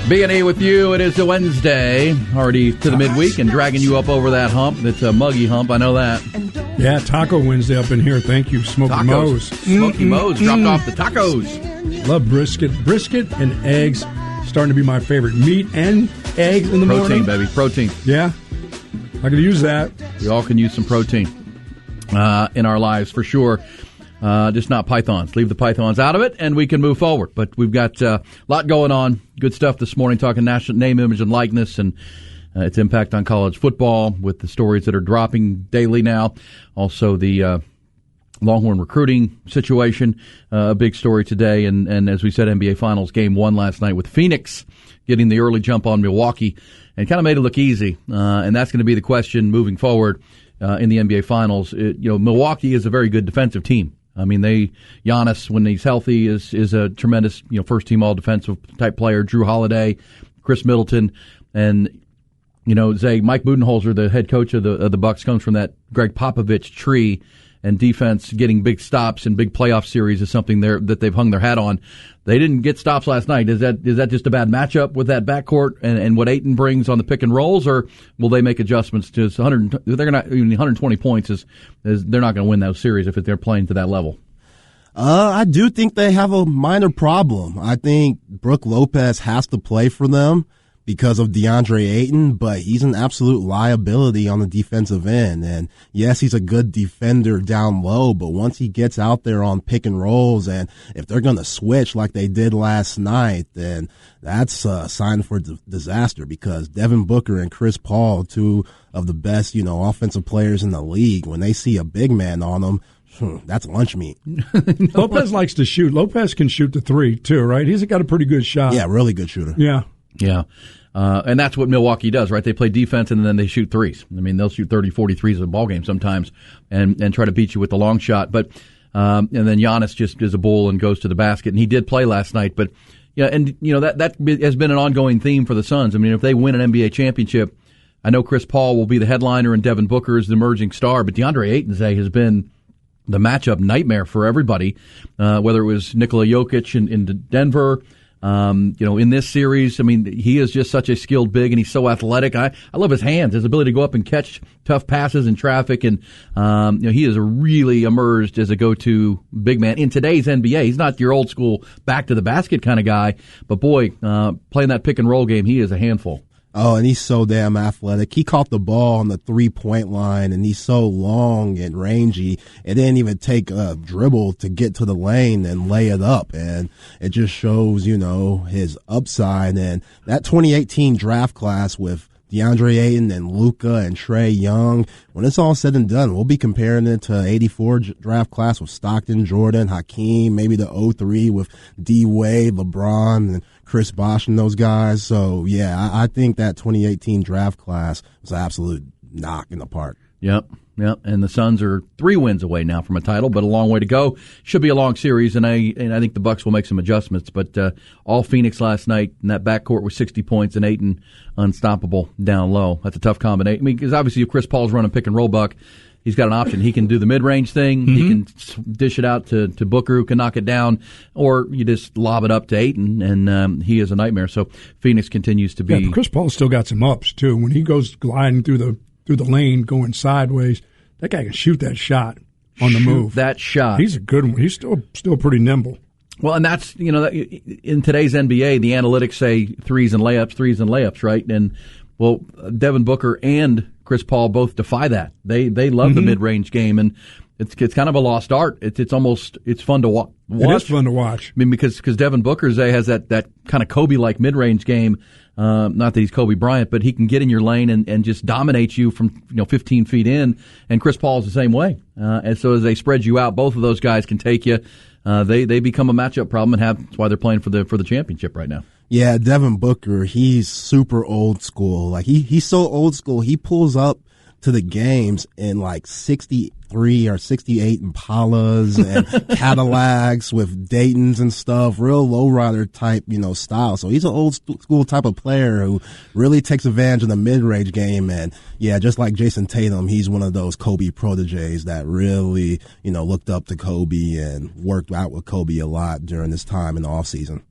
B&E with you. It is a Wednesday, already to the midweek, and dragging you up over that hump. It's a muggy hump, I know that. Yeah, Taco Wednesday up in here. Thank you, Smokey Mo's. Smokey Mo's dropped off the tacos. Love brisket. Brisket and eggs starting to be my favorite. Meat and eggs in the morning. Protein, baby, protein. Yeah, I could use that. We all can use some protein in our lives, for sure. Just not pythons. Leave the pythons out of it, and we can move forward. But we've got a lot going on. Good stuff this morning, talking national name, image, and likeness, and its impact on college football with the stories that are dropping daily now. Also, the Longhorn recruiting situation, a big story today. And as we said, NBA Finals Game 1 last night with Phoenix getting the early jump on Milwaukee, and kind of made it look easy. And that's going to be the question moving forward in the NBA Finals. Milwaukee is a very good defensive team. I mean, Giannis, when he's healthy, is a tremendous, first team all defensive type player. Drew Holiday, Chris Middleton, and Mike Budenholzer, the head coach of the Bucks, comes from that Greg Popovich tree, and defense getting big stops in big playoff series is something that they've hung their hat on. They didn't get stops last night. Is that just a bad matchup with that backcourt and what Ayton brings on the pick and rolls, or will they make adjustments to 100? They're not even 120 points is they're not going to win those series if they're playing to that level. I do think they have a minor problem. I think Brook Lopez has to play for them because of DeAndre Ayton, but he's an absolute liability on the defensive end. And yes, he's a good defender down low, but once he gets out there on pick and rolls, and if they're going to switch like they did last night, then that's a sign for disaster, because Devin Booker and Chris Paul, two of the best, offensive players in the league, when they see a big man on them, that's lunch meat. Lopez likes to shoot. Lopez can shoot the three, too, right? He's got a pretty good shot. Yeah, really good shooter. Yeah. Yeah. And that's what Milwaukee does, right? They play defense and then they shoot threes. I mean, they'll shoot 30, 40 threes in a ball game sometimes and try to beat you with the long shot. But and then Giannis just is a bull and goes to the basket. And he did play last night. But that has been an ongoing theme for the Suns. I mean, if they win an NBA championship, I know Chris Paul will be the headliner and Devin Booker is the emerging star. But DeAndre Ayton has been the matchup nightmare for everybody, whether it was Nikola Jokic in Denver. In this series, I mean, he is just such a skilled big, and he's so athletic. I love his hands, his ability to go up and catch tough passes in traffic, and he is really emerged as a go-to big man in today's NBA. He's not your old school back to the basket kind of guy, but boy, playing that pick and roll game, he is a handful. Oh, and he's so damn athletic. He caught the ball on the 3-point line, and he's so long and rangy. It didn't even take a dribble to get to the lane and lay it up. And it just shows, his upside. And that 2018 draft class with DeAndre Ayton and Luka and Trae Young, when it's all said and done, we'll be comparing it to 84 draft class with Stockton, Jordan, Hakeem, maybe the 03 with D-Wade, LeBron, and Chris Bosh and those guys. So, yeah, I think that 2018 draft class was an absolute knock in the park. Yep. And the Suns are 3 wins away now from a title, but a long way to go. Should be a long series, and I think the Bucks will make some adjustments. But all Phoenix last night in that backcourt with 60 points and Ayton unstoppable down low. That's a tough combination. I mean, because obviously if Chris Paul's running pick and roll, Buck, he's got an option. He can do the mid-range thing. Mm-hmm. He can dish it out to Booker, who can knock it down, or you just lob it up to Ayton, and he is a nightmare. So Phoenix continues to be. Yeah, but Chris Paul's still got some ups too. When he goes gliding through the lane, going sideways, that guy can shoot that shot on the move. That shot. He's a good one. He's still pretty nimble. Well, and that's, in today's NBA, the analytics say threes and layups, right? And, well, Devin Booker and Chris Paul both defy that. They love the mid-range game, and it's kind of a lost art. It's fun to watch. It is fun to watch. I mean, because Devin Booker has that kind of Kobe-like mid-range game. Not that he's Kobe Bryant, but he can get in your lane and just dominate you from 15 feet in. And Chris Paul is the same way. And so as they spread you out, both of those guys can take you. They become a matchup problem, and that's why they're playing for the championship right now. Yeah, Devin Booker, he's super old school. Like he's so old school. He pulls up to the games in like 63 or 68 Impalas and Cadillacs with Daytons and stuff, real lowrider type, style. So he's an old school type of player who really takes advantage of the mid-range game. And yeah, just like Jason Tatum, he's one of those Kobe proteges that really, looked up to Kobe and worked out with Kobe a lot during this time in the offseason.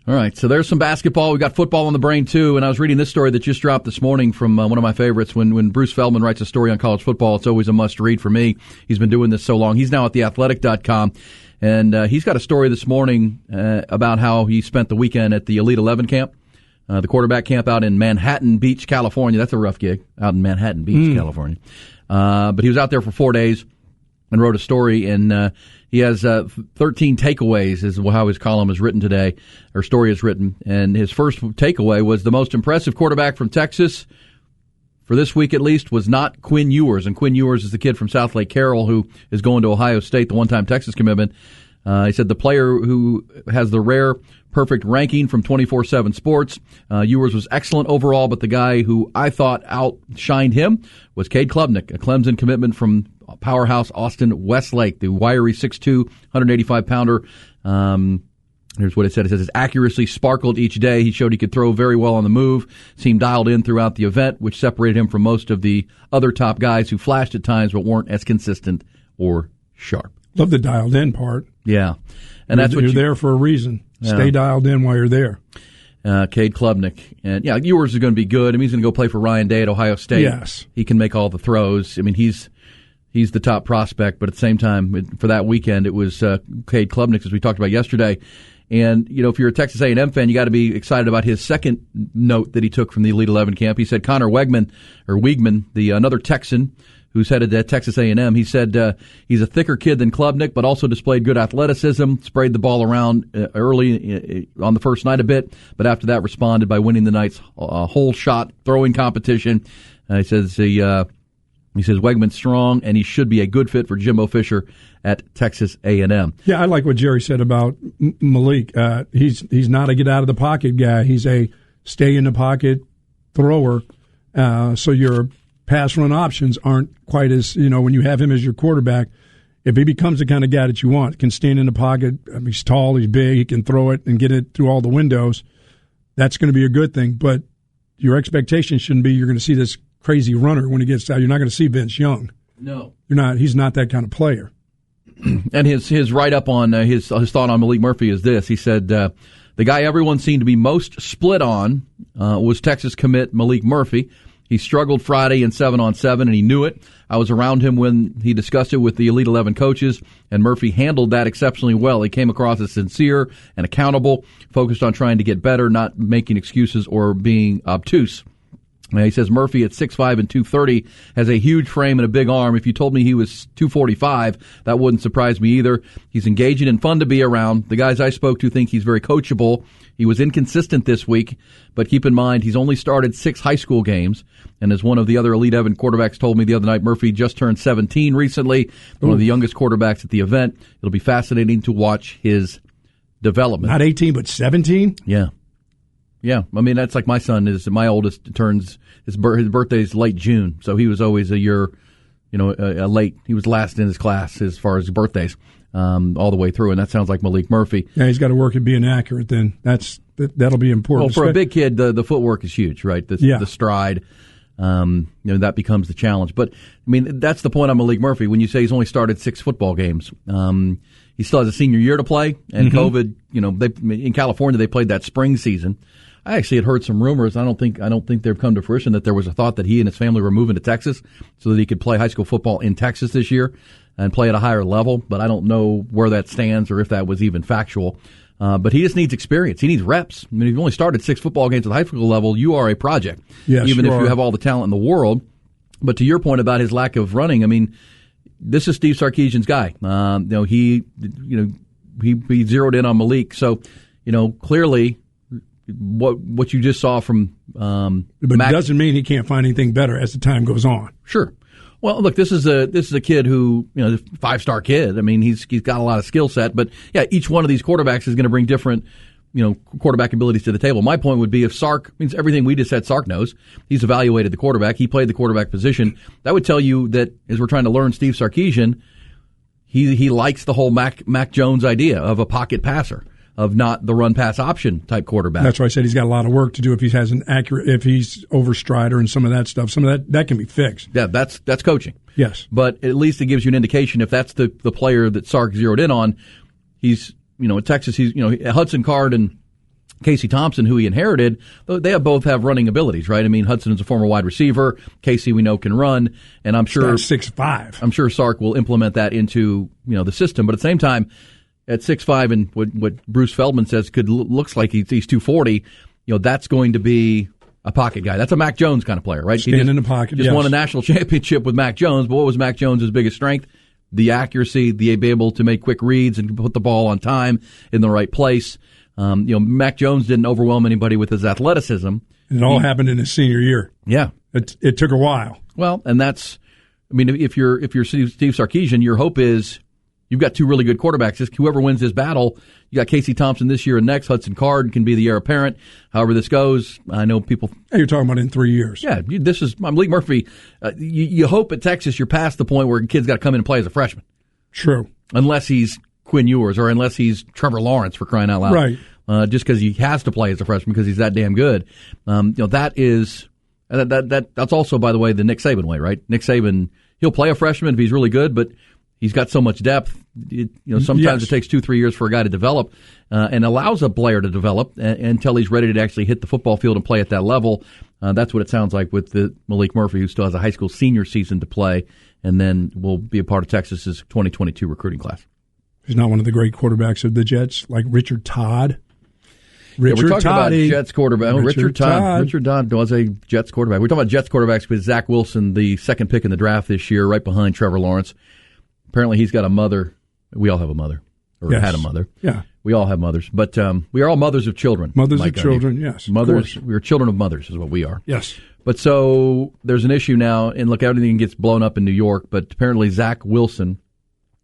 All right, so there's some basketball. We got football on the brain, too. And I was reading this story that just dropped this morning from one of my favorites. When Bruce Feldman writes a story on college football, it's always a must-read for me. He's been doing this so long. He's now at theathletic.com. And he's got a story this morning about how he spent the weekend at the Elite 11 camp, the quarterback camp out in Manhattan Beach, California. That's a rough gig, out in Manhattan Beach, California. But he was out there for 4 days and wrote a story, and he has 13 takeaways is how his column is written today, or story is written. And his first takeaway was the most impressive quarterback from Texas, for this week at least, was not Quinn Ewers. And Quinn Ewers is the kid from South Lake Carroll who is going to Ohio State, the one-time Texas commitment. He said the player who has the rare perfect ranking from 24/7 Sports. Ewers was excellent overall, but the guy who I thought outshined him was Cade Klubnik, a Clemson commitment from powerhouse Austin Westlake, the wiry 6'2", 185-pounder. Here's what it said. It says his accuracy sparkled each day. He showed he could throw very well on the move, seemed dialed in throughout the event, which separated him from most of the other top guys who flashed at times but weren't as consistent or sharp. Love the dialed in part. Yeah. And that's what you're there for a reason. Yeah. Stay dialed in while you're there. Cade Klubnik. And yeah, Ewers is going to be good. I mean, he's going to go play for Ryan Day at Ohio State. Yes. He can make all the throws. I mean, he's the top prospect, but at the same time, for that weekend, it was Cade Klubnik, as we talked about yesterday. And, you know, if you're a Texas A&M fan, you got to be excited about his second note that he took from the Elite 11 camp. He said Connor Wiegman, another Texan who's headed to Texas A&M, he said he's a thicker kid than Klubnik, but also displayed good athleticism, sprayed the ball around early on the first night a bit, but after that responded by winning the night's whole shot throwing competition. He says Wegman's strong, and he should be a good fit for Jimbo Fisher at Texas A&M. Yeah, I like what Jerry said about Malik. He's not a get-out-of-the-pocket guy. He's a stay-in-the-pocket thrower, so your pass-run options aren't quite as, when you have him as your quarterback, if he becomes the kind of guy that you want, can stand in the pocket, he's tall, he's big, he can throw it and get it through all the windows, that's going to be a good thing. But your expectation shouldn't be you're going to see this crazy runner when he gets out. You're not going to see Vince Young. No. You're not. He's not that kind of player. And his write-up on his thought on Malik Murphy is this. He said, the guy everyone seemed to be most split on was Texas commit Malik Murphy. He struggled Friday in 7-on-7, and he knew it. I was around him when he discussed it with the Elite 11 coaches, and Murphy handled that exceptionally well. He came across as sincere and accountable, focused on trying to get better, not making excuses or being obtuse. He says Murphy at 6'5" and 230 has a huge frame and a big arm. If you told me he was 245, that wouldn't surprise me either. He's engaging and fun to be around. The guys I spoke to think he's very coachable. He was inconsistent this week, but keep in mind he's only started 6 high school games. And as one of the other Elite 11 quarterbacks told me the other night, Murphy just turned 17 recently, one of the youngest quarterbacks at the event. It'll be fascinating to watch his development. Not 18, but 17? Yeah. Yeah, I mean, that's like my son my oldest turns, his birthday's late June, so he was always a year, late. He was last in his class as far as birthdays, all the way through, and that sounds like Malik Murphy. Yeah, he's got to work at being accurate then. That'll be important. Well, for a big kid, the footwork is huge, right? The stride, that becomes the challenge. But, I mean, that's the point on Malik Murphy. When you say he's only started 6 football games, he still has a senior year to play, and COVID, in California, they played that spring season. I actually had heard some rumors. I don't think they've come to fruition that there was a thought that he and his family were moving to Texas so that he could play high school football in Texas this year and play at a higher level. But I don't know where that stands or if that was even factual. But he just needs experience. He needs reps. I mean, if you've only started 6 football games at the high school level, you are a project. Yes, even if you you have all the talent in the world. But to your point about his lack of running, I mean, this is Steve Sarkisian's guy. He zeroed in on Malik. So, clearly, what you just saw from but it doesn't mean he can't find anything better as the time goes on. Sure. Well, look, this is a kid who, a 5-star kid. I mean, he's got a lot of skill set, but yeah, each one of these quarterbacks is going to bring different, quarterback abilities to the table. My point would be if Sark means everything we just said, Sark knows. He's evaluated the quarterback. He played the quarterback position. That would tell you that as we're trying to learn Steve Sarkisian, he likes the whole Mac Jones idea of a pocket passer, of not the run-pass option type quarterback. That's why I said he's got a lot of work to do if he has if he's overstrider and some of that stuff. Some of that can be fixed. Yeah, that's coaching. Yes. But at least it gives you an indication if that's the player that Sark zeroed in on. He's, at Texas, he's, Hudson Card and Casey Thompson, who he inherited, they both have running abilities, right? I mean, Hudson is a former wide receiver. Casey, we know, can run, and I'm sure 6'5". I'm sure Sark will implement that into the system. But at the same time, at 6'5", and what Bruce Feldman says looks like he's 240. That's going to be a pocket guy. That's a Mac Jones kind of player, right? Stand in the pocket. Just won a national championship with Mac Jones. But what was Mac Jones' biggest strength? The accuracy, the be able to make quick reads and put the ball on time in the right place. Mac Jones didn't overwhelm anybody with his athleticism. And it all happened in his senior year. Yeah, it took a while. Well, and if you're Steve Sarkisian, your hope is you've got two really good quarterbacks. Whoever wins this battle, you got Casey Thompson this year and next. Hudson Card can be the heir apparent. However this goes, I know people. Hey, you're talking about in 3 years. Yeah, this is Malik Murphy. You hope at Texas you're past the point where a kid's got to come in and play as a freshman. True. Unless he's Quinn Ewers or unless he's Trevor Lawrence, for crying out loud. Right. Just because he has to play as a freshman because he's that damn good. That's also, by the way, the Nick Saban way, right? Nick Saban, he'll play a freshman if he's really good, but he's got so much depth. Sometimes it takes 2-3 years for a guy to develop, and allows a player to develop until he's ready to actually hit the football field and play at that level. That's what it sounds like with Malik Murphy, who still has a high school senior season to play, and then will be a part of Texas's 2022 recruiting class. He's not one of the great quarterbacks of the Jets, like Richard Todd. We're talking about Jets quarterback. Richard Todd was a Jets quarterback. We're talking about Jets quarterbacks with Zach Wilson, the second pick in the draft this year, right behind Trevor Lawrence. Apparently, he's got a mother. We all have a mother, or had a mother. Yeah, we all have mothers, but we are all mothers of children. Mothers of children, yes. Mothers. We are children of mothers, is what we are. Yes. But so there's an issue now, and look, everything gets blown up in New York. But apparently, Zach Wilson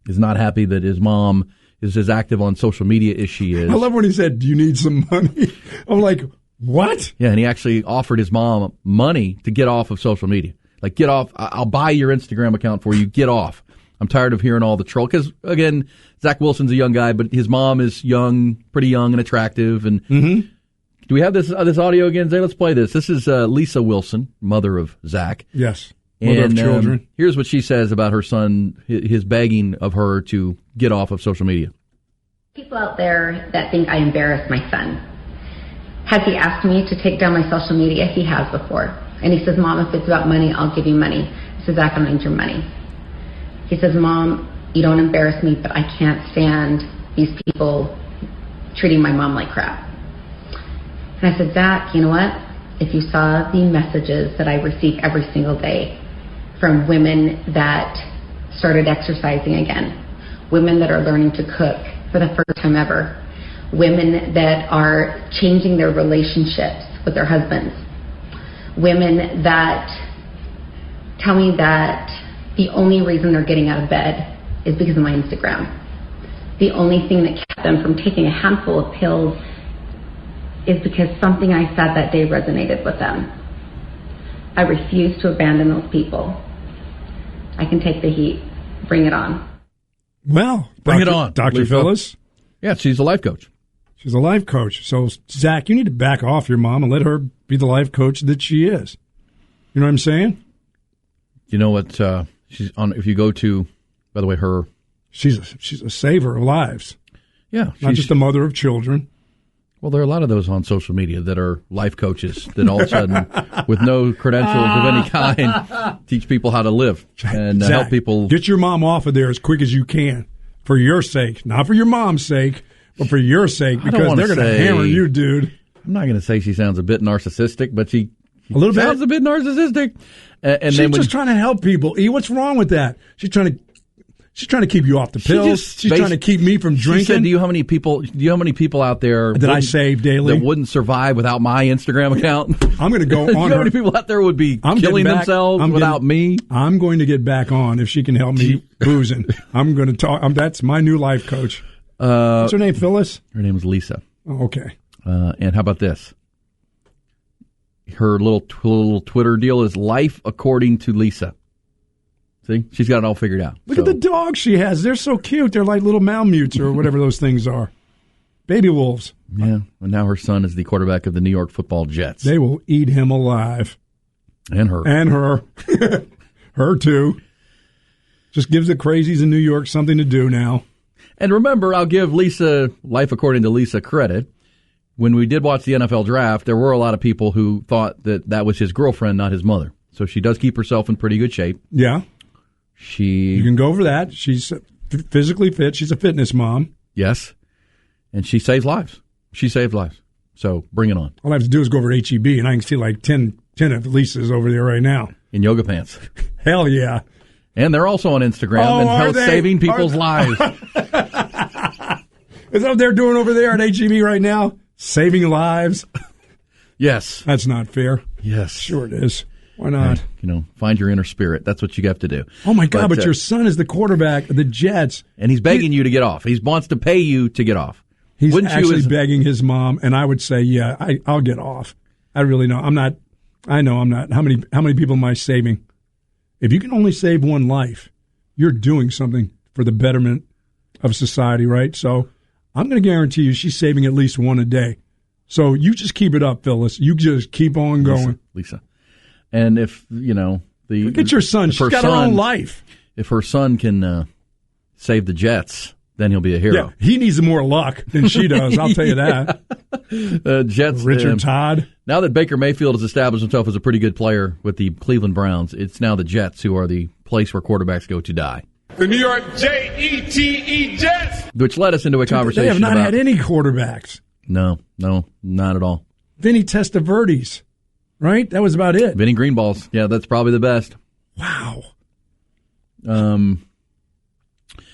is not happy that his mom is as active on social media as she is. I love when he said, "Do you need some money?" I'm like, what? Yeah, and he actually offered his mom money to get off of social media. Like, get off. I'll buy your Instagram account for you. Get off. I'm tired of hearing all the troll. Because, again, Zach Wilson's a young guy, but his mom is young, pretty young and attractive. And do we have this audio again, Zay? Let's play this. This is Lisa Wilson, mother of Zach. Yes, mother of children. Here's what she says about her son, his begging of her to get off of social media. People out there that think I embarrass my son. Has he asked me to take down my social media? He has before. And he says, "Mom, if it's about money, I'll give you money." I said, "Zach, I don't need your money." He says, "Mom, you don't embarrass me, but I can't stand these people treating my mom like crap." And I said, "Zach, you know what? If you saw the messages that I receive every single day from women that started exercising again, women that are learning to cook for the first time ever, women that are changing their relationships with their husbands, women that tell me that the only reason they're getting out of bed is because of my Instagram. The only thing that kept them from taking a handful of pills is because something I said that day resonated with them. I refuse to abandon those people. I can take the heat. Bring it on." Well, bring it on, Dr. Phyllis. Yeah, she's a life coach. She's a life coach. So, Zach, you need to back off your mom and let her be the life coach that she is. You know what I'm saying? You know what? She's on. If you go to, by the way, she's a saver of lives. Yeah, not just a mother of children. Well, there are a lot of those on social media that are life coaches that all of a sudden, with no credentials of any kind, teach people how to live and Zach, help people. Get your mom off of there as quick as you can, for your sake, not for your mom's sake, but for your sake, because they're going to hammer you, dude. I'm not going to say she sounds a bit narcissistic, but she a little sounds a bit narcissistic. And she's just trying to help people. E, what's wrong with that? She's trying to keep you off the pills. She's trying to keep me from drinking. She said, do you know how many people out there that I save daily that wouldn't survive without my Instagram account? I'm going to go on. Do you know how many people out there would be killing themselves without me? I'm going to get back on if she can help me boozing. I'm going to talk. That's my new life coach. What's her name? Phyllis? Her name is Lisa. Oh, okay. And how about this? Her little Twitter deal is life according to Lisa. See? She's got it all figured out. Look at the dogs she has. They're so cute. They're like little Malamutes or whatever those things are. Baby wolves. Yeah. And now her son is the quarterback of the New York Football Jets. They will eat him alive. And her. And her. Her too. Just gives the crazies in New York something to do now. And remember, I'll give Lisa, life according to Lisa, credit. when we did watch the NFL draft, there were a lot of people who thought that was his girlfriend, not his mother. So she does keep herself in pretty good shape. Yeah. You can go over that. She's physically fit. She's a fitness mom. Yes. And she saves lives. She saved lives. So bring it on. All I have to do is go over to HEB, and I can see like 10 of Lisa's over there right now. In yoga pants. Hell yeah. And they're also on Instagram and saving people's lives. Is that what they're doing over there at HEB right now? Saving lives? Yes. That's not fair. Yes. Sure it is. Why not? Find your inner spirit. That's what you have to do. Oh, my God, but your son is the quarterback of the Jets. And he's begging you to get off. He wants to pay you to get off. He's actually begging his mom, and I would say, yeah, I'll get off. I really know. I'm not. I know I'm not. How many people am I saving? If you can only save one life, you're doing something for the betterment of society, right? So I'm going to guarantee you she's saving at least one a day. So you just keep it up, Phyllis. You just keep on going. Lisa. And if, look at your son. She's got her own life. If her son can save the Jets, then he'll be a hero. Yeah, he needs more luck than she does, I'll tell you that. Jets. Richard Todd. Now that Baker Mayfield has established himself as a pretty good player with the Cleveland Browns, it's now the Jets who are the place where quarterbacks go to die. The New York Jets. Jets. Which led us into a conversation They have not about, had any quarterbacks. No, not at all. Vinny Testaverde's, right? That was about it. Vinny Greenballs. Yeah, that's probably the best. Wow.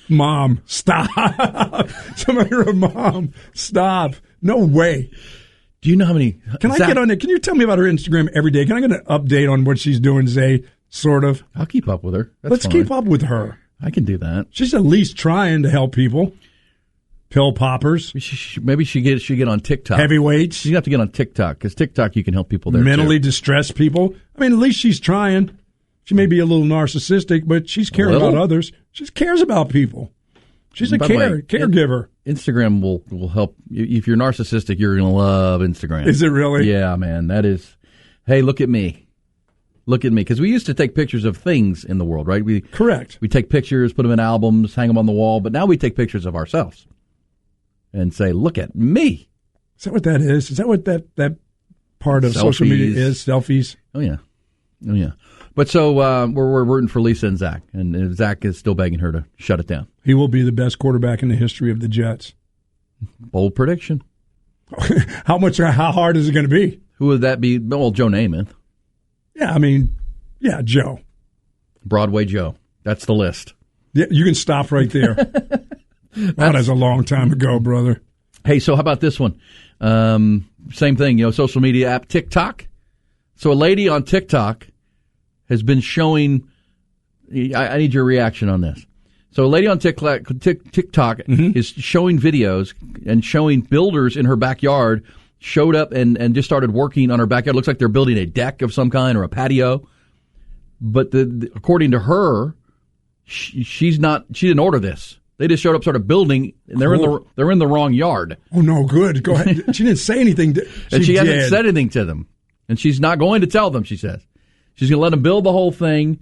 Mom, stop. Somebody wrote, Mom, stop. No way. Do you know how many? Can I get on it? Can you tell me about her Instagram every day? Can I get an update on what she's doing, Zay? Sort of. I'll keep up with her. Let's keep up with her. I can do that. She's at least trying to help people. Pill poppers. Maybe she get on TikTok. Heavyweights. You have to get on TikTok because TikTok you can help people there. Mentally distressed people. I mean, at least she's trying. She may be a little narcissistic, but she's caring about others. She cares about people. She's a caregiver. Instagram will help. If you're narcissistic, you're going to love Instagram. Is it really? Yeah, man. That is. Hey, look at me. Look at me. Because we used to take pictures of things in the world, right? Correct. We take pictures, put them in albums, hang them on the wall. But now we take pictures of ourselves and say, look at me. Is that what that is? Is that what that part of social media is? Selfies? Oh, yeah. But so we're rooting for Lisa and Zach, and Zach is still begging her to shut it down. He will be the best quarterback in the history of the Jets. Bold prediction. How hard is it going to be? Who would that be? Well, Joe Namath. Yeah, Joe. Broadway Joe. That's the list. Yeah, you can stop right there. That is a long time ago, brother. Hey, so how about this one? Same thing, social media app TikTok. So a lady on TikTok has been showing. I need your reaction on this. So a lady on TikTok is showing videos and showing builders in her backyard showed up and just started working on her backyard. It looks like they're building a deck of some kind or a patio. But according to her, she didn't order this. They just showed up, started building, and they're in the wrong yard. Oh no, good. Go ahead. She didn't say anything. She hasn't said anything to them, and she's not going to tell them. She says she's going to let them build the whole thing,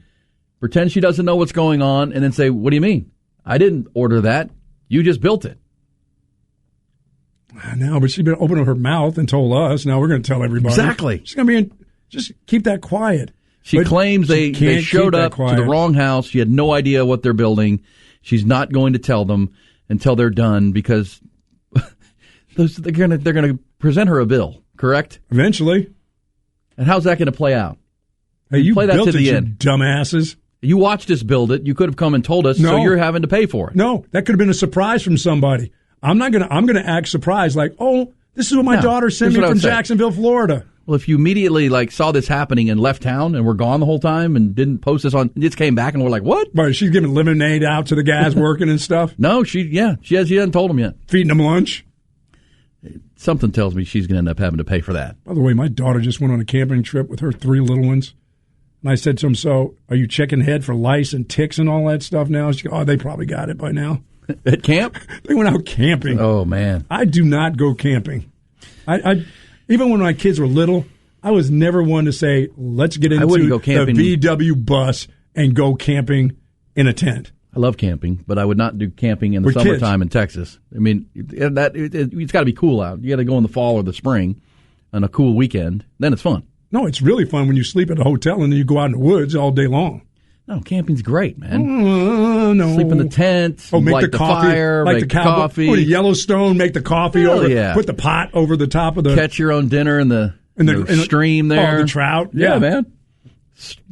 pretend she doesn't know what's going on, and then say, "What do you mean? I didn't order that. You just built it." No, but she's been opening her mouth and told us. Now we're going to tell everybody. Exactly. She's going to be just keep that quiet. She claims they showed up to the wrong house. She had no idea what they're building. She's not going to tell them until they're done because they're going to present her a bill, correct? Eventually. And how's that going to play out? Hey, you play that built to the it, end. You dumbasses. You watched us build it. You could have come and told us, so you're having to pay for it. No, that could have been a surprise from somebody. I'm going to act surprised like, oh, this is what my daughter sent me from Jacksonville, Florida. Well, if you immediately saw this happening and left town and were gone the whole time and didn't post this on, just came back and we're like, what? But she's giving lemonade out to the guys working and stuff. No, she hasn't told them yet. Feeding them lunch. Something tells me she's going to end up having to pay for that. By the way, my daughter just went on a camping trip with her 3 little ones. And I said to him, so are you checking ahead for lice and ticks and all that stuff now? She goes, they probably got it by now. At camp? They went out camping. Oh, man. I do not go camping. I even when my kids were little, I was never one to say, let's get into the VW bus and go camping in a tent. I love camping, but I would not do camping in the summertime in Texas. I mean, it's got to be cool out. You got to go in the fall or the spring on a cool weekend. Then it's fun. No, it's really fun when you sleep at a hotel and then you go out in the woods all day long. No, camping's great, man. No. Sleep in the tent, make light the coffee, fire, like make the coffee. Put a Yellowstone, make the coffee over. Yeah. Put the pot over the top of the. Catch your own dinner in the stream there. Oh, the trout. Yeah, man.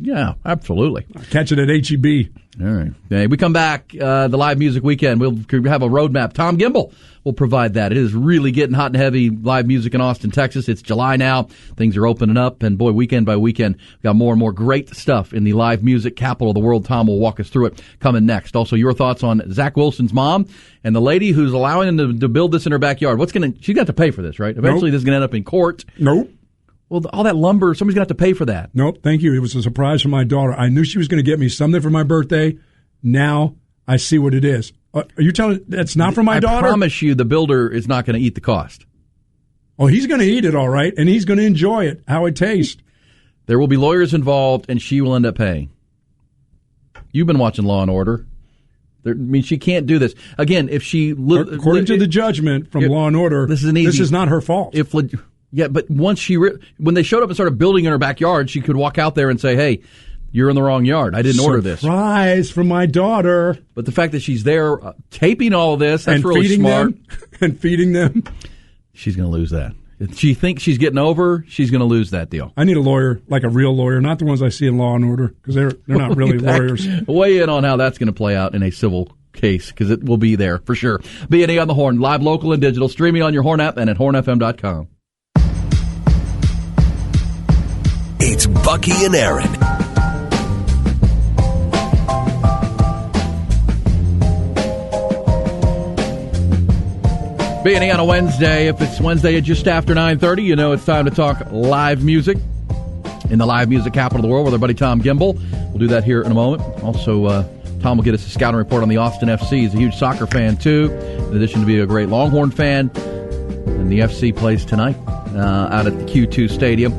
Yeah, absolutely. Catch it at H-E-B. All right. Okay, we come back, the live music weekend. We'll have a roadmap. Tom Gimbel will provide that. It is really getting hot and heavy live music in Austin, Texas. It's July now. Things are opening up. And, boy, weekend by weekend, we've got more and more great stuff in the live music capital of the world. Tom will walk us through it coming next. Also, your thoughts on Zach Wilson's mom and the lady who's allowing him to build this in her backyard. She's got to pay for this, right? Eventually, This is going to end up in court. Nope. Well, all that lumber, somebody's going to have to pay for that. Nope, thank you. It was a surprise for my daughter. I knew she was going to get me something for my birthday. Now I see what it is. Are you telling that's not for my daughter? I promise you the builder is not going to eat the cost. Oh, he's going to eat it, all right, and he's going to enjoy it, how it tastes. There will be lawyers involved, and she will end up paying. You've been watching Law & Order. She can't do this. Again, if she... According to the judgment from Law & Order, this is not her fault. Yeah, but once when they showed up and started building in her backyard, she could walk out there and say, hey, you're in the wrong yard. I didn't order this. Surprise for my daughter. But the fact that she's there taping all of this, that's really smart. And feeding them. She's going to lose that. If she thinks she's getting over, she's going to lose that deal. I need a lawyer, like a real lawyer, not the ones I see in Law & Order, because they're not really lawyers. Weigh in on how that's going to play out in a civil case, because it will be there for sure. B&E on the Horn, live, local, and digital, streaming on your Horn app and at hornfm.com. It's Bucky and Aaron. B&E on a Wednesday. If it's Wednesday at just after 9:30, you know it's time to talk live music in the live music capital of the world with our buddy Tom Gimbel. We'll do that here in a moment. Also, Tom will get us a scouting report on the Austin FC. He's a huge soccer fan, too, in addition to being a great Longhorn fan. And the FC plays tonight out at the Q2 Stadium.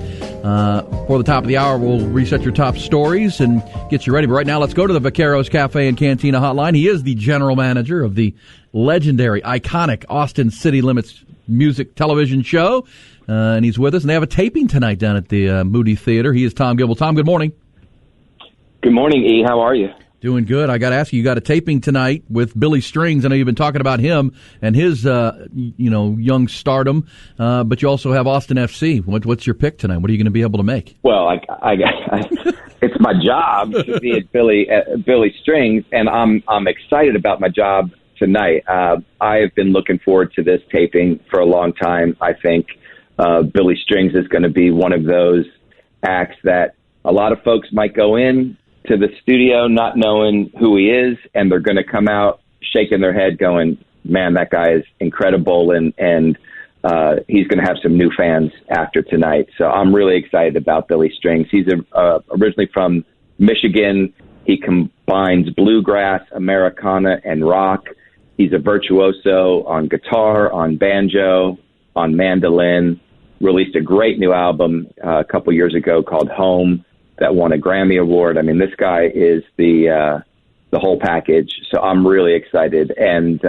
For the top of the hour, we'll reset your top stories and get you ready. But right now, let's go to the Vaqueros Cafe and Cantina hotline. He is the general manager of the legendary, iconic Austin City Limits music television show. And he's with us. And they have a taping tonight down at the Moody Theater. He is Tom Gimbel. Tom, good morning. Good morning, E. How are you? Doing good. I got to ask you got a taping tonight with Billy Strings. I know you've been talking about him and his, young stardom, but you also have Austin FC. What's your pick tonight? What are you going to be able to make? Well, it's my job to be at Billy Strings, and I'm excited about my job tonight. I've been looking forward to this taping for a long time. I think Billy Strings is going to be one of those acts that a lot of folks might go in to the studio not knowing who he is, and they're going to come out shaking their head going, man, that guy is incredible, and he's going to have some new fans after tonight. So I'm really excited about Billy Strings. He's originally from Michigan. He combines bluegrass, Americana, and rock. He's a virtuoso on guitar, on banjo, on mandolin. Released a great new album a couple years ago called Home that won a Grammy Award. I mean, this guy is the whole package. So I'm really excited. And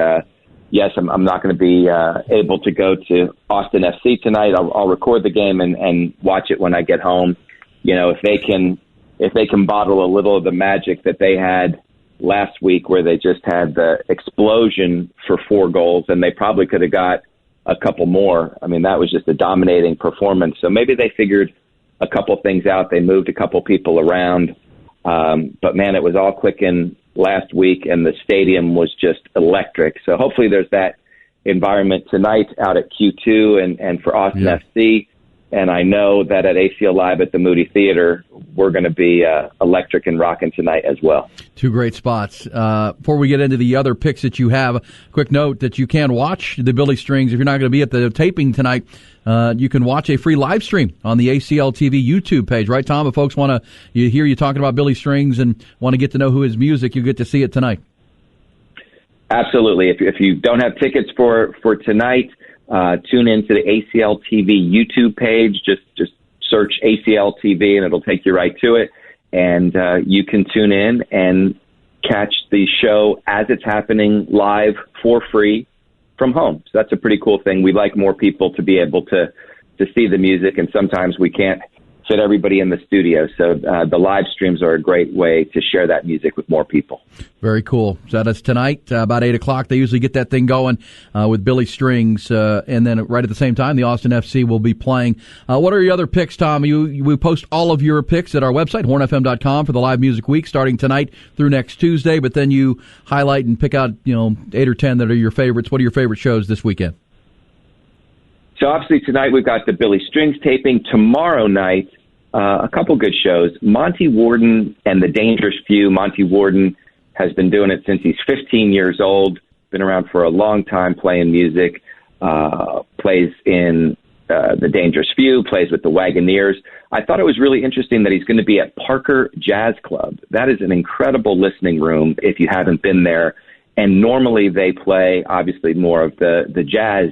yes, I'm not going to be able to go to Austin FC tonight. I'll record the game and watch it when I get home. You know, if they can bottle a little of the magic that they had last week, where they just had the explosion for 4 goals, and they probably could have got a couple more. I mean, that was just a dominating performance. So maybe they figured a couple things out. They moved a couple people around. But, man, it was all clicking last week, and the stadium was just electric. So hopefully there's that environment tonight out at Q2 and for Austin FC. And I know that at ACL Live at the Moody Theater, we're going to be electric and rocking tonight as well. 2 great spots. Before we get into the other picks that you have, a quick note that you can watch the Billy Strings. If you're not going to be at the taping tonight, you can watch a free live stream on the ACL TV YouTube page. Right, Tom? If folks want to hear you talking about Billy Strings and want to get to know who his music, you get to see it tonight. Absolutely. If you don't have tickets for tonight, tune into the ACL TV YouTube page. Just search ACL TV and it'll take you right to it. And you can tune in and catch the show as it's happening live for free from home. So that's a pretty cool thing. We'd like more people to be able to see the music, and sometimes we can't fit everybody in the studio. So the live streams are a great way to share that music with more people. Very cool. So that's tonight, about 8 o'clock. They usually get that thing going with Billy Strings. And then right at the same time, the Austin FC will be playing. What are your other picks, Tom? We post all of your picks at our website, hornfm.com, for the Live Music Week starting tonight through next Tuesday. But then you highlight and pick out 8 or 10 that are your favorites. What are your favorite shows this weekend? So obviously tonight we've got the Billy Strings taping. Tomorrow night, a couple good shows. Monty Warden and the Dangerous Few. Monty Warden has been doing it since he's 15 years old, been around for a long time playing music, plays in the Dangerous Few, plays with the Wagoneers. I thought it was really interesting that he's going to be at Parker Jazz Club. That is an incredible listening room if you haven't been there. And normally they play, obviously, more of the jazz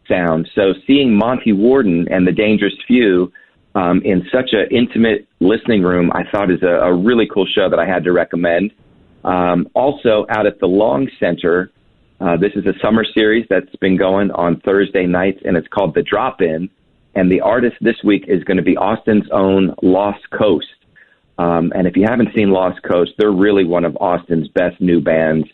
sound. So seeing Monty Warden and the Dangerous Few in such an intimate listening room, I thought is a really cool show that I had to recommend. Also, out at the Long Center, this is a summer series that's been going on Thursday nights, and it's called The Drop-In. And the artist this week is going to be Austin's own Lost Coast. And if you haven't seen Lost Coast, they're really one of Austin's best new bands.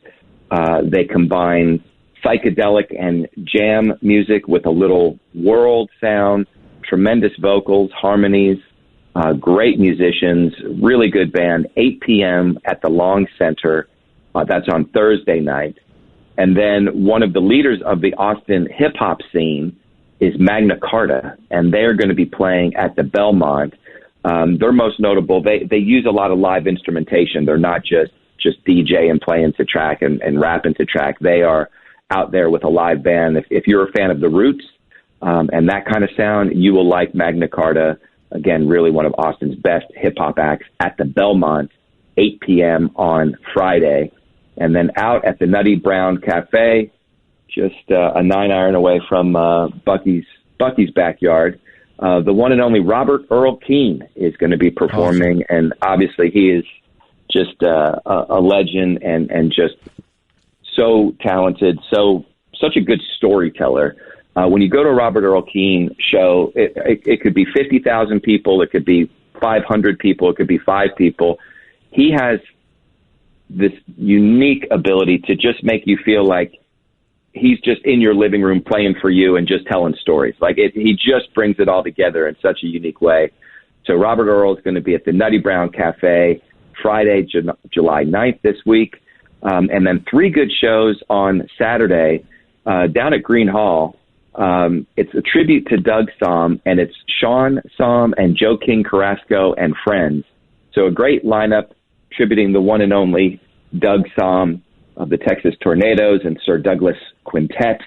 They combine psychedelic and jam music with a little world sound, tremendous vocals, harmonies, great musicians, really good band. 8 p.m. at the Long Center. That's on Thursday night. And then one of the leaders of the Austin hip-hop scene is Magna Carta, and they're going to be playing at the Belmont. They're most notable. They use a lot of live instrumentation. They're not just DJ and playing to track and rapping to track. They are out there with a live band. If you're a fan of the Roots and that kind of sound, you will like Magna Carta. Again, really one of Austin's best hip-hop acts at the Belmont, 8 p.m. on Friday. And then out at the Nutty Brown Cafe, just a 9-iron away from Bucky's backyard, the one and only Robert Earl Keen is going to be performing. Awesome. And obviously he is just a legend and just so talented, such a good storyteller. When you go to a Robert Earl Keen show, it could be 50,000 people, it could be 500 people, it could be 5 people. He has this unique ability to just make you feel like he's just in your living room playing for you and just telling stories. He just brings it all together in such a unique way. So Robert Earl is going to be at the Nutty Brown Cafe Friday, July 9th this week. And then 3 good shows on Saturday down at Green Hall. It's a tribute to Doug Somm, and it's Sean Somm and Joe King Carrasco and friends. So a great lineup tributing the one and only Doug Somm of the Texas Tornadoes and Sir Douglas Quintet.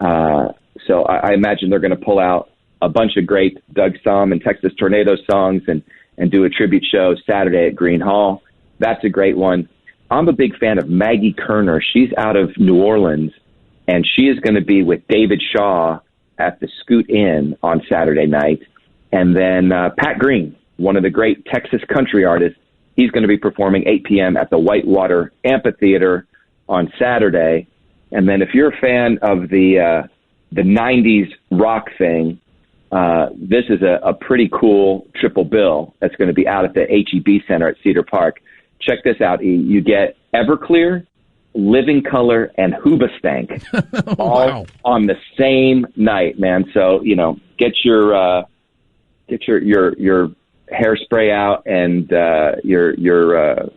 So I imagine they're going to pull out a bunch of great Doug Somm and Texas Tornadoes songs and do a tribute show Saturday at Green Hall. That's a great one. I'm a big fan of Maggie Kerner. She's out of New Orleans, and she is going to be with David Shaw at the Scoot Inn on Saturday night. And then Pat Green, one of the great Texas country artists, he's going to be performing 8 p.m. at the Whitewater Amphitheater on Saturday. And then if you're a fan of the 90s rock thing, this is a pretty cool triple bill that's going to be out at the H-E-B Center at Cedar Park. Check this out, E. You get Everclear, Living Color, and Hoobastank all on the same night, man. So, get your hairspray out and your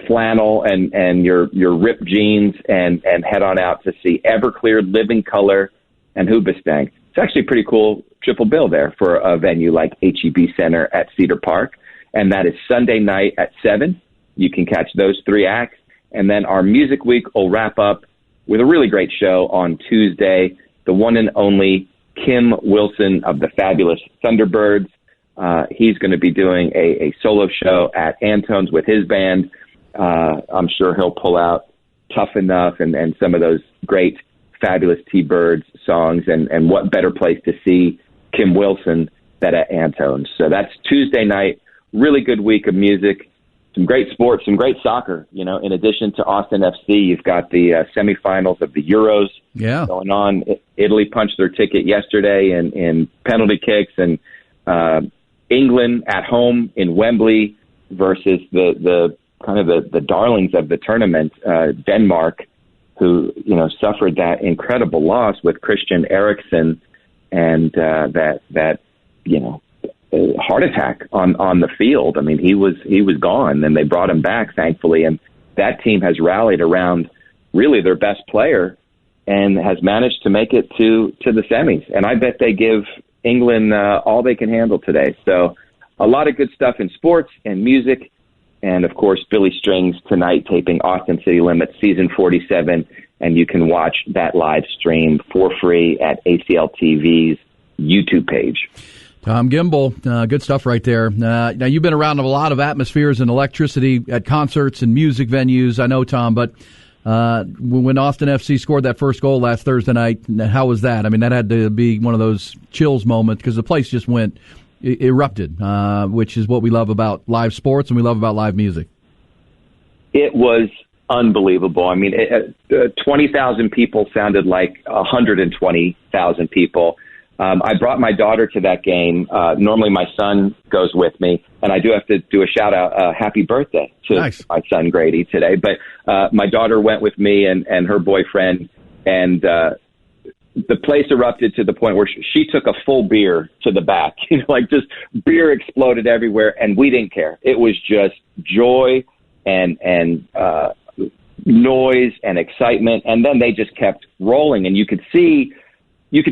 flannel and your ripped jeans and head on out to see Everclear, Living Color, and Hoobastank. It's actually a pretty cool triple bill there for a venue like H-E-B Center at Cedar Park. And that is Sunday night at 7. You can catch those 3 acts. And then our music week will wrap up with a really great show on Tuesday. The one and only Kim Wilson of the Fabulous Thunderbirds. He's going to be doing a solo show at Antone's with his band. I'm sure he'll pull out Tough Enough and some of those great Fabulous T-Birds songs. And what better place to see Kim Wilson than at Antone's. So that's Tuesday night. Really good week of music. great sports, some great soccer. You know, in addition to Austin FC, you've got the semifinals of the Euros going on. Italy punched their ticket yesterday in penalty kicks, and England at home in Wembley versus the kind of the darlings of the tournament, Denmark, who, you know, suffered that incredible loss with Christian Eriksen and that you know, heart attack on the field. I mean, he was gone, and they brought him back, thankfully. And that team has rallied around really their best player and has managed to make it to the semis. And I bet they give England all they can handle today. So a lot of good stuff in sports and music. And, of course, Billy Strings tonight taping Austin City Limits Season 47. And you can watch that live stream for free at ACL TV's YouTube page. Tom Gimbel, good stuff right there. Now, you've been around a lot of atmospheres and electricity at concerts and music venues, I know, Tom, but when Austin FC scored that first goal last Thursday night, how was that? I mean, that had to be one of those chills moments because the place just erupted, which is what we love about live sports and we love about live music. It was unbelievable. I mean, 20,000 people sounded like 120,000 people. I brought my daughter to that game. Normally my son goes with me, and I do have to do a shout out, happy birthday to my son Grady today. But my daughter went with me and her boyfriend, and the place erupted to the point where she took a full beer to the back. You know, like just beer exploded everywhere, and we didn't care. It was just joy and noise and excitement, and then they just kept rolling, and you could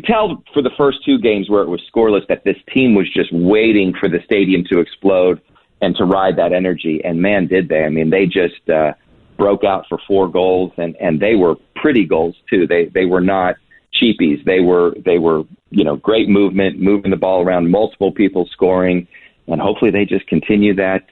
tell for the first two games where it was scoreless that this team was just waiting for the stadium to explode and to ride that energy. And man, did they. I mean, they just broke out for 4 goals, and they were pretty goals too. They were not cheapies. They were, you know, great movement, moving the ball around, multiple people scoring, and hopefully they just continue that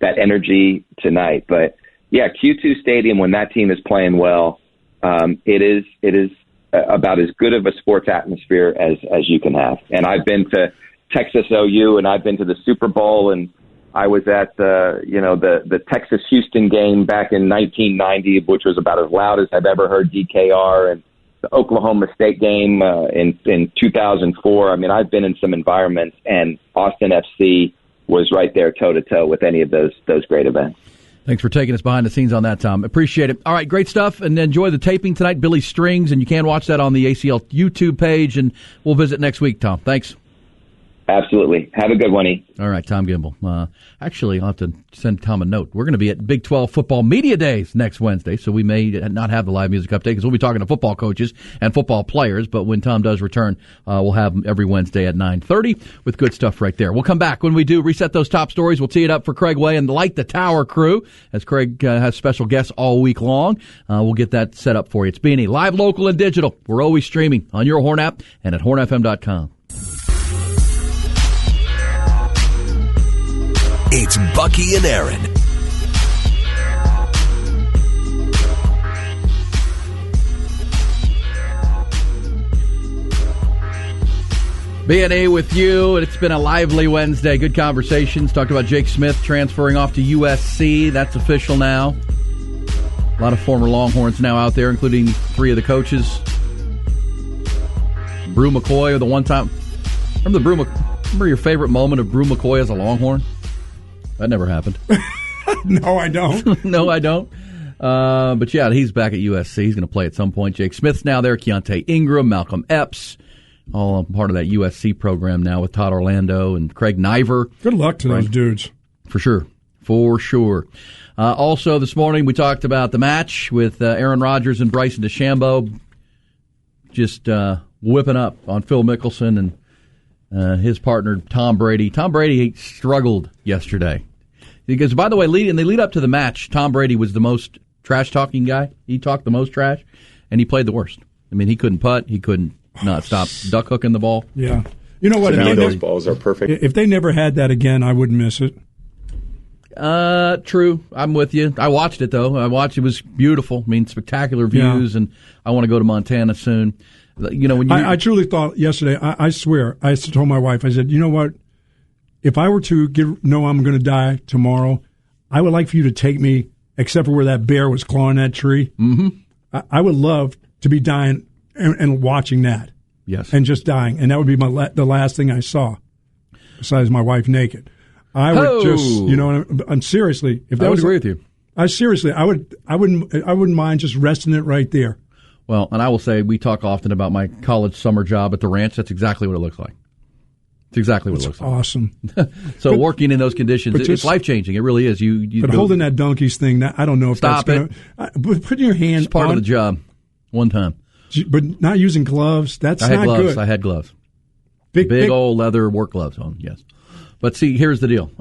energy tonight. But yeah, Q2 Stadium, when that team is playing well, it is about as good of a sports atmosphere as you can have. And I've been to Texas OU, and I've been to the Super Bowl, and I was at the Texas Houston game back in 1990, which was about as loud as I've ever heard DKR, and the Oklahoma State game in 2004. I mean, I've been in some environments, and Austin FC was right there toe to toe with any of those great events. Thanks for taking us behind the scenes on that, Tom. Appreciate it. All right, great stuff. And enjoy the taping tonight, Billy Strings, and you can watch that on the ACL YouTube page, and we'll visit next week, Tom. Thanks. Absolutely. Have a good one, E. All right, Tom Gimbel. Actually, I'll have to send Tom a note. We're going to be at Big 12 Football Media Days next Wednesday, so we may not have the live music update because we'll be talking to football coaches and football players. But when Tom does return, we'll have him every Wednesday at 9:30 with good stuff right there. We'll come back. When we do reset those top stories, we'll tee it up for Craig Way and the Light the Tower crew, as Craig has special guests all week long. We'll get that set up for you. It's B&E, live, local, and digital. We're always streaming on your Horn app and at hornfm.com. It's Bucky and Aaron. B&A with you. It's been a lively Wednesday. Good conversations. Talked about Jake Smith transferring off to USC. That's official now. A lot of former Longhorns now out there, including 3 of the coaches. Brew McCoy, the one time. Remember your favorite moment of Brew McCoy as a Longhorn? That never happened. No, I don't. No, I don't. But yeah, he's back at USC. He's going to play at some point. Jake Smith's now there. Keontae Ingram, Malcolm Epps, all part of that USC program now with Todd Orlando and Craig Niver. Good luck to those dudes. For sure. For sure. Also, this morning we talked about the match with Aaron Rodgers and Bryson DeChambeau just whipping up on Phil Mickelson and his partner, Tom Brady. Tom Brady struggled yesterday. Because, by the way, they lead up to the match, Tom Brady was the most trash-talking guy. He talked the most trash, and he played the worst. I mean, he couldn't putt. He couldn't not stop duck hooking the ball. Yeah. You know what? So those balls are perfect. If they never had that again, I wouldn't miss it. True. I'm with you. I watched it, though. It was beautiful. I mean, spectacular views, and I want to go to Montana soon. You know, when I truly thought yesterday, I swear, I told my wife, I said, you know what? If I were to know I'm going to die tomorrow, I would like for you to take me, except for where that bear was clawing that tree. Mm-hmm. I would love to be dying and watching that. Yes. And just dying. And that would be the last thing I saw, besides my wife naked. I would just, I'm seriously, if that I would was agree with you. I wouldn't mind just resting it right there. Well, and I will say, we talk often about my college summer job at the ranch. That's exactly what it looks like. It's exactly what it looks like. Awesome. So working in those conditions, it's life-changing. It really is. But holding that donkey's thing, I don't know if Stop that's going to... Putting your hand It's part of the job. One time. But not using gloves, that's not good. I had gloves. Big old leather work gloves on, yes. But see, here's the deal.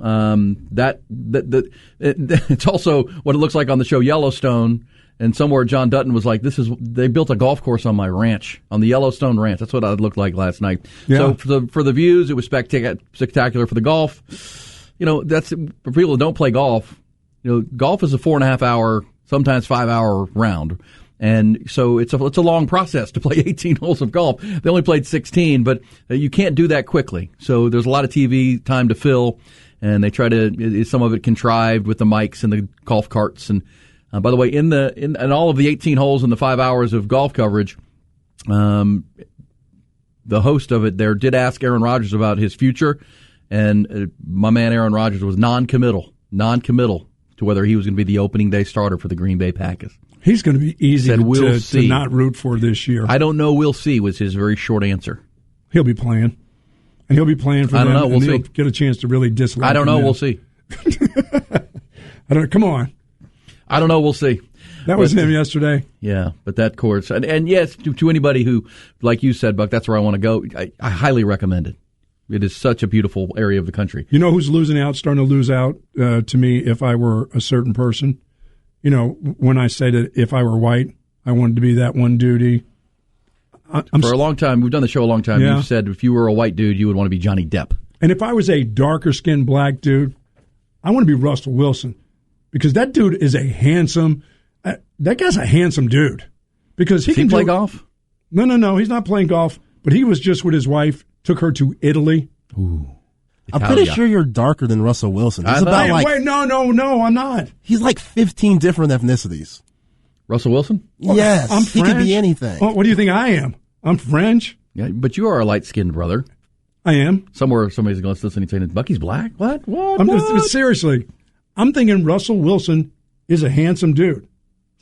It's also what it looks like on the show Yellowstone. And somewhere John Dutton was like, they built a golf course on my ranch, on the Yellowstone Ranch. That's what it looked like last night. Yeah. So for the views, it was spectacular. For the golf, that's for people who don't play golf. Golf is a 4.5 hour, sometimes 5 hour round. And so it's a long process to play 18 holes of golf. They only played 16, but you can't do that quickly. So there's a lot of TV time to fill, and they try to, some of it contrived with the mics and the golf carts. And by the way, in all of the 18 holes and the 5 hours of golf coverage, the host of it there did ask Aaron Rodgers about his future, and my man Aaron Rodgers was non-committal to whether he was going to be the opening day starter for the Green Bay Packers. He's going to be easy to not root for this year. I don't know. We'll see was his very short answer. He'll be playing. And he'll be playing for them. I don't know. We'll see. He'll get a chance to really dislike I don't know. them. We'll see. Come on. I don't know. We'll see. That was him yesterday. Yeah, but that course. And yes, to anybody who, like you said, Buck, that's where I want to go, I highly recommend it. It is such a beautiful area of the country. You know who's starting to lose out to me if I were a certain person? When I say that if I were white, I wanted to be that one dude. For a long time, we've done the show a long time. Yeah. You've said if you were a white dude, you would want to be Johnny Depp. And if I was a darker-skinned black dude, I want to be Russell Wilson because that dude is a handsome. That guy's a handsome dude because he can play golf. No, he's not playing golf. But he was just with his wife. Took her to Italy. Ooh. I'm pretty sure you're darker than Russell Wilson. He's no, I'm not. He's like 15 different ethnicities. Russell Wilson? Yes, I'm French. He could be anything. What do you think I am? I'm French. Yeah, but you are a light-skinned brother. I am. Somewhere somebody's going to listen and saying, Bucky's black? What? Seriously, I'm thinking Russell Wilson is a handsome dude.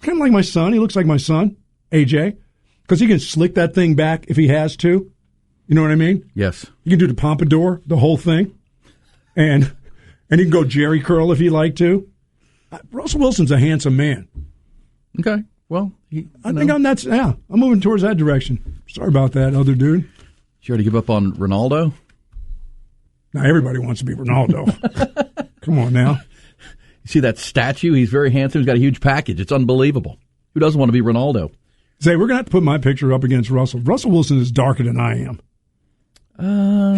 Kind of like my son. He looks like my son, AJ, because he can slick that thing back if he has to. You know what I mean? Yes. You can do the pompadour, the whole thing, and he can go Jerry curl if he like to. Russell Wilson's a handsome man. Okay. Well, I think I'm moving towards that direction. Sorry about that, other dude. Did you already give up on Ronaldo? Now everybody wants to be Ronaldo. Come on now. You see that statue? He's very handsome. He's got a huge package. It's unbelievable. Who doesn't want to be Ronaldo? Say, we're going to have to put my picture up against Russell. Russell Wilson is darker than I am.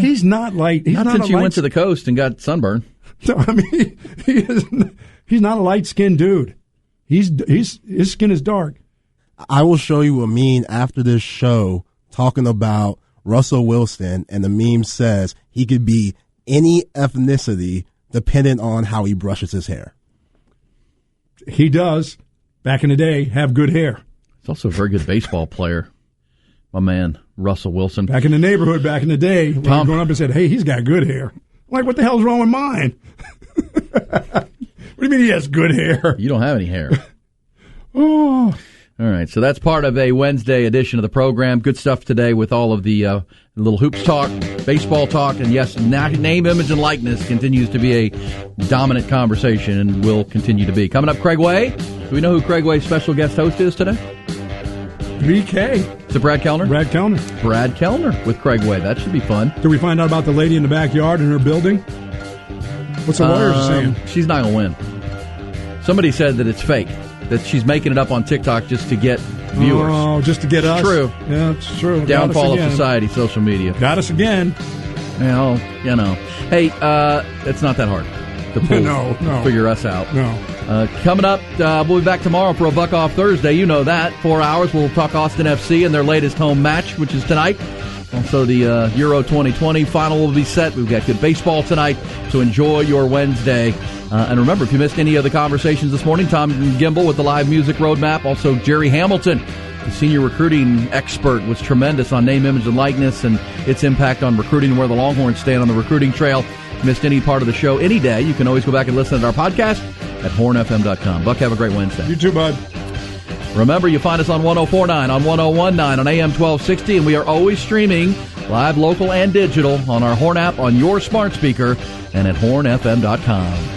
He's not light. He's not since you went to the coast and got sunburn. No, I mean, he's not a light-skinned dude. His skin is dark. I will show you a meme after this show talking about Russell Wilson, and the meme says he could be any ethnicity depending on how he brushes his hair. He does, back in the day, have good hair. He's also a very good baseball player. My man, Russell Wilson. Back in the neighborhood, back in the day, when I was growing up and said, hey, he's got good hair. I'm like, what the hell's wrong with mine? What do you mean he has good hair? You don't have any hair. Oh. All right, so that's part of a Wednesday edition of the program. Good stuff today with all of the little hoops talk, baseball talk, and yes, name, image, and likeness continues to be a dominant conversation and will continue to be. Coming up, Craig Way. Do we know who Craig Way's special guest host is today? BK. Is it Brad Kellner? Brad Kellner. Brad Kellner with Craig Way. That should be fun. Did we find out about the lady in the backyard in her building? What's the lawyers saying? She's not going to win. Somebody said that it's fake, that she's making it up on TikTok just to get viewers. Oh, just to get us? True. Yeah, it's true. Downfall of society, social media. Got us again. Well, you know. Hey, it's not that hard to pull, no. Figure us out. No. Coming up, we'll be back tomorrow for a Buck Off Thursday. You know that. 4 hours, we'll talk Austin FC and their latest home match, which is tonight. Also, the Euro 2020 final will be set. We've got good baseball tonight, so enjoy your Wednesday. And remember, if you missed any of the conversations this morning, Tom Gimbel with the live music roadmap. Also, Jerry Hamilton, the senior recruiting expert, was tremendous on name, image, and likeness and its impact on recruiting and where the Longhorns stand on the recruiting trail. If you missed any part of the show any day, you can always go back and listen to our podcast at hornfm.com. Buck, have a great Wednesday. You too, bud. Remember, you find us on 104.9, on 101.9, on AM 1260, and we are always streaming live, local, and digital on our Horn app, on your smart speaker, and at hornfm.com.